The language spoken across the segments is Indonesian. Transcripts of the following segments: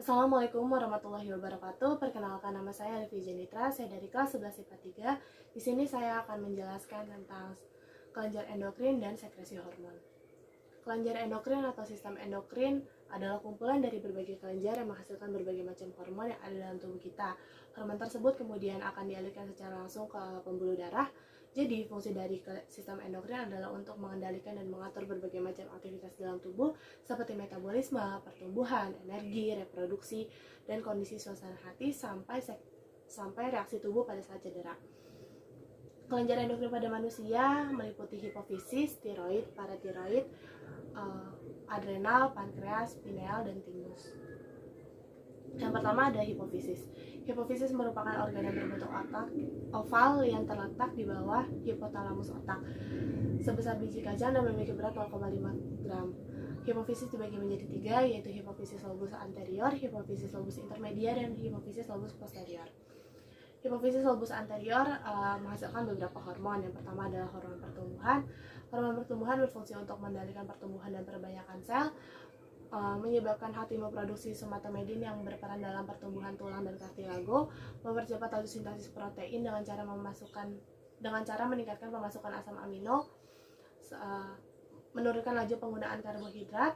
Assalamualaikum warahmatullahi wabarakatuh. Perkenalkan, nama saya Alifi Jenitra, saya dari kelas 11 IPA 3. Di sini saya akan menjelaskan tentang kelenjar endokrin dan sekresi hormon. Kelenjar endokrin atau sistem endokrin adalah kumpulan dari berbagai kelenjar yang menghasilkan berbagai macam hormon yang ada dalam tubuh kita. Hormon tersebut kemudian akan dialirkan secara langsung ke pembuluh darah. Jadi, fungsi dari sistem endokrin adalah untuk mengendalikan dan mengatur berbagai macam aktivitas dalam tubuh seperti metabolisme, pertumbuhan, energi, reproduksi, dan kondisi suasana hati sampai reaksi tubuh pada saat cedera. Kelenjar endokrin pada manusia meliputi hipofisis, tiroid, paratiroid, adrenal, pankreas, pineal, dan timus. Yang pertama ada hipofisis. Hipofisis merupakan organ yang berbentuk oval yang terletak di bawah hipotalamus otak, sebesar biji kacang dan memiliki berat 0,5 gram. Hipofisis dibagi menjadi 3, yaitu hipofisis lobus anterior, hipofisis lobus intermediar, dan hipofisis lobus posterior. Hipofisis lobus anterior menghasilkan beberapa hormon. Yang pertama adalah hormon pertumbuhan. Hormon pertumbuhan berfungsi untuk mengendalikan pertumbuhan dan perbaikan sel, menyebabkan hati memproduksi somatomedin yang berperan dalam pertumbuhan tulang dan kartilago, mempercepat laju sintesis protein dengan cara meningkatkan pemasukan asam amino, menurunkan laju penggunaan karbohidrat,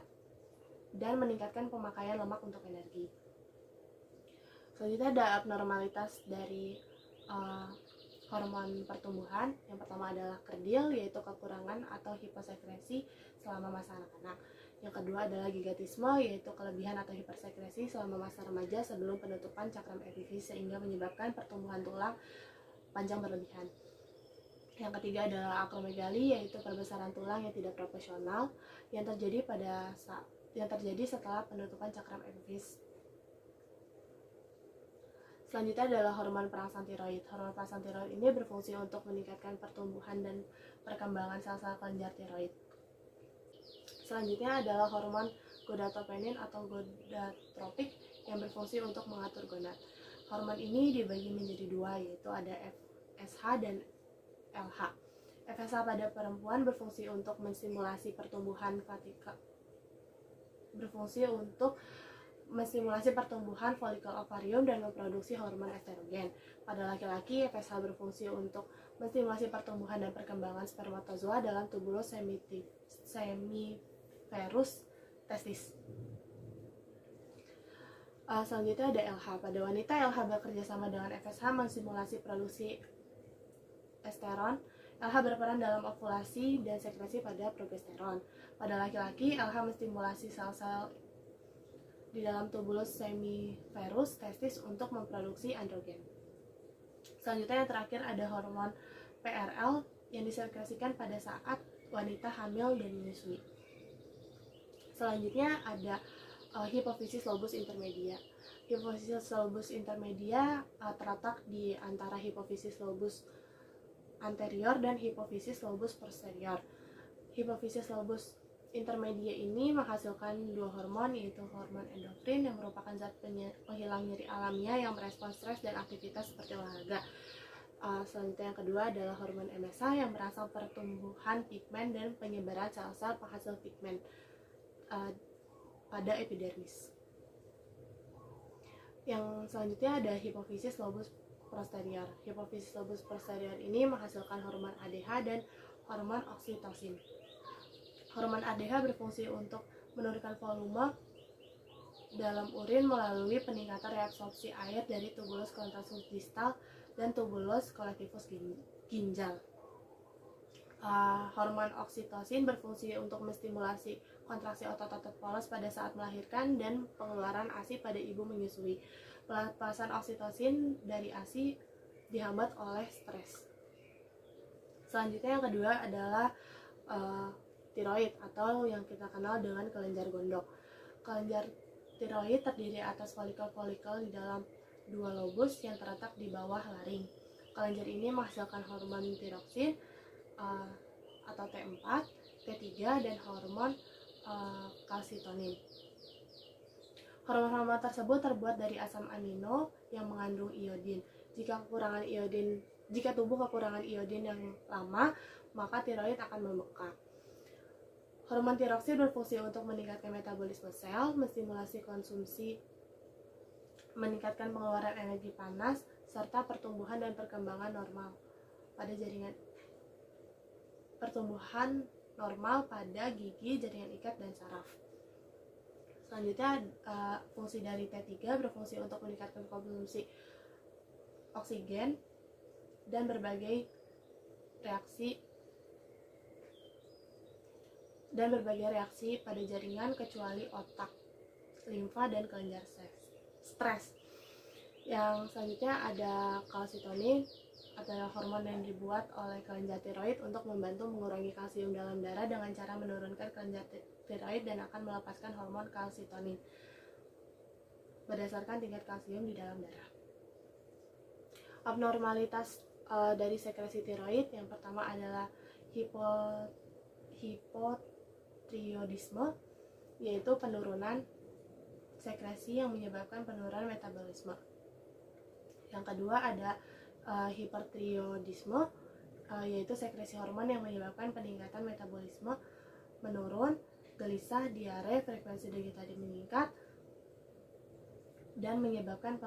dan meningkatkan pemakaian lemak untuk energi. Selanjutnya ada abnormalitas dari hormon pertumbuhan. Yang pertama adalah kerdil, yaitu kekurangan atau hiposekresi selama masa anak-anak. Yang kedua adalah gigatisme, yaitu kelebihan atau hipersekresi selama masa remaja sebelum penutupan cakram epifis sehingga menyebabkan pertumbuhan tulang panjang berlebihan. Yang ketiga adalah akromegali, yaitu perbesaran tulang yang tidak proporsional yang terjadi setelah penutupan cakram epifis. Selanjutnya adalah hormon perangsang tiroid. Hormon perangsang tiroid ini berfungsi untuk meningkatkan pertumbuhan dan perkembangan sel-sel kelenjar tiroid. Selanjutnya adalah hormon gonadotropin atau gonadotropik yang berfungsi untuk mengatur gonad. Hormon ini dibagi menjadi 2, yaitu ada FSH dan LH. FSH pada perempuan berfungsi untuk menstimulasi pertumbuhan folikel ovarium dan memproduksi hormon estrogen. Pada laki-laki, FSH berfungsi untuk menstimulasi pertumbuhan dan perkembangan spermatozoa dalam tubulus semiferus testis. Selanjutnya ada LH. Pada wanita, LH bekerja sama dengan FSH menstimulasi produksi esteron. LH berperan dalam ovulasi dan sekresi pada progesteron. Pada laki-laki, LH menstimulasi sel-sel di dalam tubulus semiferus testis untuk memproduksi androgen. Selanjutnya yang terakhir ada hormon PRL yang disekresikan pada saat wanita hamil dan menyusui. Selanjutnya ada hipofisis lobus intermedia. Hipofisis lobus intermedia terletak di antara hipofisis lobus anterior dan hipofisis lobus posterior. Hipofisis lobus intermedia ini menghasilkan 2 hormon, yaitu hormon endokrin yang merupakan zat penghilang nyeri alamiah yang merespons stres dan aktivitas seperti olahraga. Selanjutnya yang kedua adalah hormon MSH yang merangsang pertumbuhan pigmen dan penyebaran sel-sel penghasil pigmen pada epidermis. Yang selanjutnya ada hipofisis lobus posterior. Hipofisis lobus posterior ini menghasilkan hormon ADH dan hormon oksitosin. Hormon ADH berfungsi untuk menurunkan volume dalam urin melalui peningkatan reabsorpsi air dari tubulus collectus distal dan tubulus collectus ginjal. Hormon oksitosin berfungsi untuk menstimulasi kontraksi otot-otot polos pada saat melahirkan dan pengeluaran ASI pada ibu menyusui. Pelepasan oksitosin dari ASI dihambat oleh stres. Selanjutnya yang kedua adalah tiroid atau yang kita kenal dengan kelenjar gondok. Kelenjar tiroid terdiri atas folikel-folikel di dalam 2 lobus yang terletak di bawah laring. Kelenjar ini menghasilkan hormon tiroksin atau T4, T3, dan hormon kalsitonin. Hormon-hormon tersebut terbuat dari asam amino yang mengandung iodin. Jika tubuh kekurangan iodin yang lama, maka tiroid akan membengkak. Hormon tiroksin berfungsi untuk meningkatkan metabolisme sel, menstimulasi konsumsi meningkatkan pengeluaran energi panas, serta pertumbuhan dan perkembangan normal pada jaringan gigi, jaringan ikat, dan saraf. Selanjutnya, fungsi dari T3 berfungsi untuk meningkatkan konsumsi oksigen dan berbagai reaksi pada jaringan kecuali otak, limfa, dan kelenjar stres. Yang selanjutnya ada kalsitonin, adalah hormon yang dibuat oleh kelenjar tiroid untuk membantu mengurangi kalsium dalam darah dengan cara menurunkan kelenjar tiroid dan akan melepaskan hormon kalsitonin berdasarkan tingkat kalsium di dalam darah. Abnormalitas dari sekresi tiroid yang pertama adalah hipotiroidisme, yaitu penurunan sekresi yang menyebabkan penurunan metabolisme. Yang kedua ada hipertiroidisme, yaitu sekresi hormon yang menyebabkan peningkatan metabolisme menurun, gelisah, diare, frekuensi denyut nadi meningkat, dan menyebabkan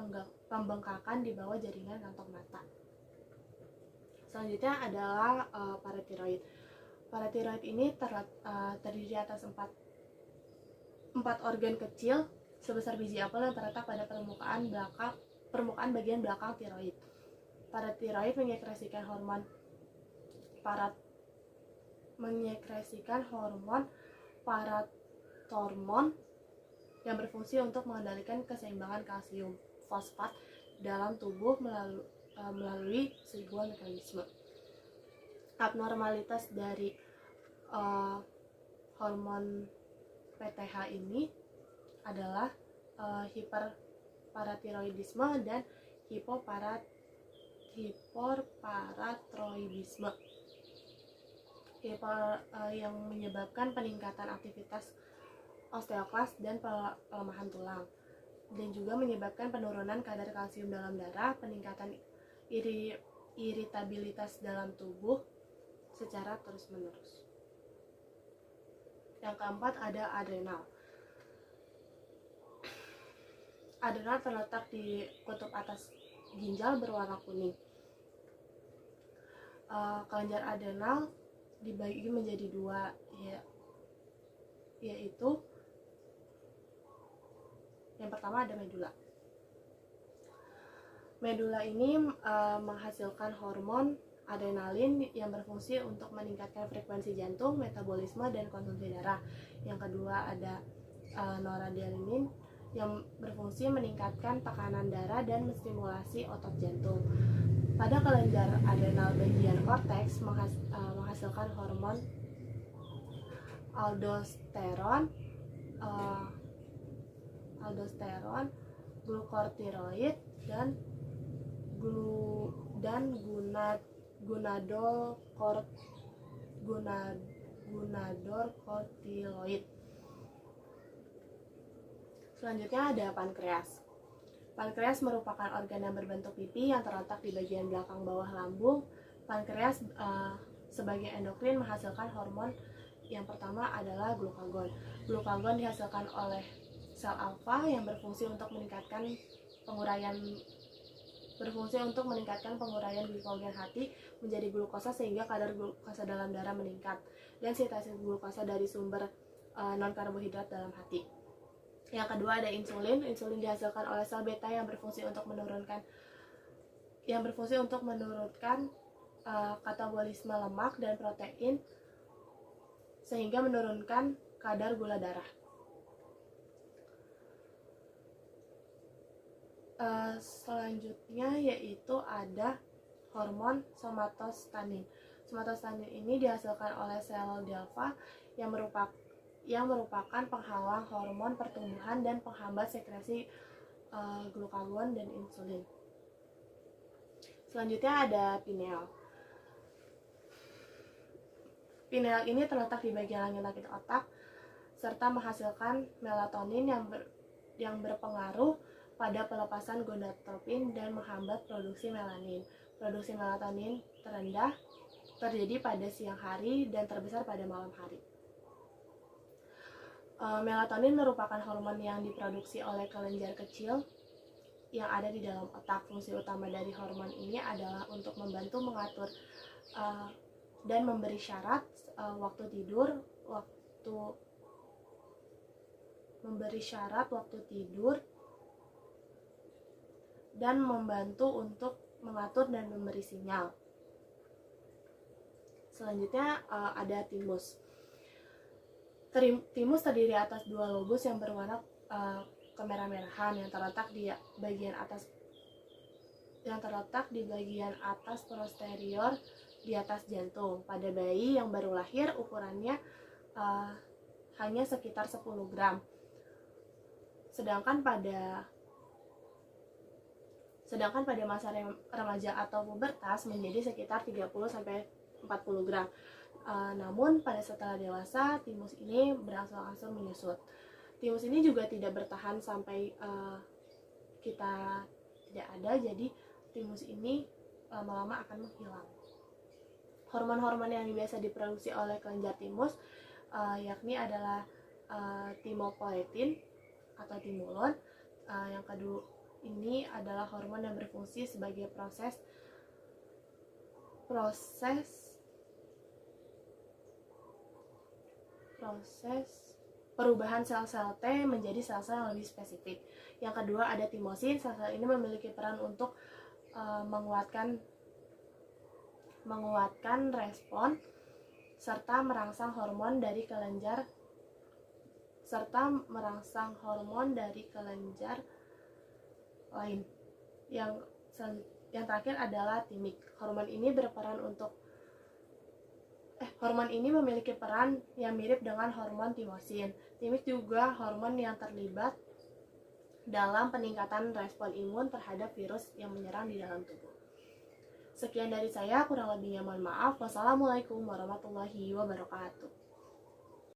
pembengkakan di bawah jaringan kantong mata. Selanjutnya adalah paratiroid. Paratiroid ini terdiri atas empat organ kecil sebesar biji apel yang terletak pada permukaan bagian belakang tiroid. Paratiroid menyekresikan hormon paratormon yang berfungsi untuk mengendalikan keseimbangan kalsium fosfat dalam tubuh melalui sebuah mekanisme. Abnormalitas dari hormon PTH ini adalah hiperparatiroidisme dan hipoparathyroidisme yang menyebabkan peningkatan aktivitas osteoklas dan pelemahan tulang, dan juga menyebabkan penurunan kadar kalsium dalam darah, peningkatan iritabilitas dalam tubuh secara terus-menerus. Yang keempat ada adrenal. Adrenal terletak di kutub atas ginjal berwarna kuning. Kelenjar adrenal dibagi menjadi dua, yaitu yang pertama ada medula. Medula ini menghasilkan hormon adrenalin yang berfungsi untuk meningkatkan frekuensi jantung, metabolisme, dan konsumsi darah. Yang kedua ada noradrenalin yang berfungsi meningkatkan tekanan darah dan menstimulasi otot jantung. Pada kelenjar adrenal bagian korteks menghasilkan hormon aldosteron, glukortiroid, dan gonadotropin. Selanjutnya ada pankreas. Pankreas merupakan organ yang berbentuk pipi yang terletak di bagian belakang bawah lambung. Pankreas sebagai endokrin menghasilkan hormon yang pertama adalah glukagon. Glukagon dihasilkan oleh sel alfa yang berfungsi untuk meningkatkan penguraian glikogen hati menjadi glukosa sehingga kadar glukosa dalam darah meningkat, dan sintesis glukosa dari sumber non-karbohidrat dalam hati. Yang kedua ada insulin. Insulin dihasilkan oleh sel beta yang berfungsi untuk menurunkan katabolisme lemak dan protein sehingga menurunkan kadar gula darah. Selanjutnya yaitu ada hormon somatostatin. Somatostatin ini dihasilkan oleh sel delta yang merupakan penghalang hormon pertumbuhan dan penghambat sekresi glukagon dan insulin. Selanjutnya ada pineal. Pineal ini terletak di bagian langit-langit otak serta menghasilkan melatonin yang berpengaruh pada pelepasan gonadotropin dan menghambat produksi melanin. Produksi melatonin terendah terjadi pada siang hari dan terbesar pada malam hari. Melatonin merupakan hormon yang diproduksi oleh kelenjar kecil yang ada di dalam otak. Fungsi utama dari hormon ini adalah untuk membantu mengatur dan memberi syarat waktu tidur, dan membantu untuk mengatur dan memberi sinyal. Selanjutnya ada timus. Timus terdiri atas dua lobus yang berwarna kemerah-merahan yang terletak di bagian atas posterior di atas jantung. Pada bayi yang baru lahir, ukurannya hanya sekitar 10 gram. Sedangkan pada masa remaja atau pubertas menjadi sekitar 30-40 gram. Namun pada setelah dewasa, timus ini berangsur-angsur menyusut. Timus ini juga tidak bertahan sampai kita tidak ada, jadi timus ini lama-lama akan menghilang. Hormon-hormon yang biasa diproduksi oleh kelenjar timus yakni adalah timopoetin atau timulon. Yang kedua ini adalah hormon yang berfungsi sebagai proses perubahan sel-sel T menjadi sel-sel yang lebih spesifik. Yang kedua ada timosin. Sel-sel ini memiliki peran untuk menguatkan respon serta merangsang hormon dari kelenjar lain. Yang terakhir adalah timik. Hormon ini memiliki peran yang mirip dengan hormon timosin. Timik juga hormon yang terlibat dalam peningkatan respon imun terhadap virus yang menyerang di dalam tubuh. Sekian dari saya, kurang lebihnya mohon maaf. Wassalamualaikum warahmatullahi wabarakatuh.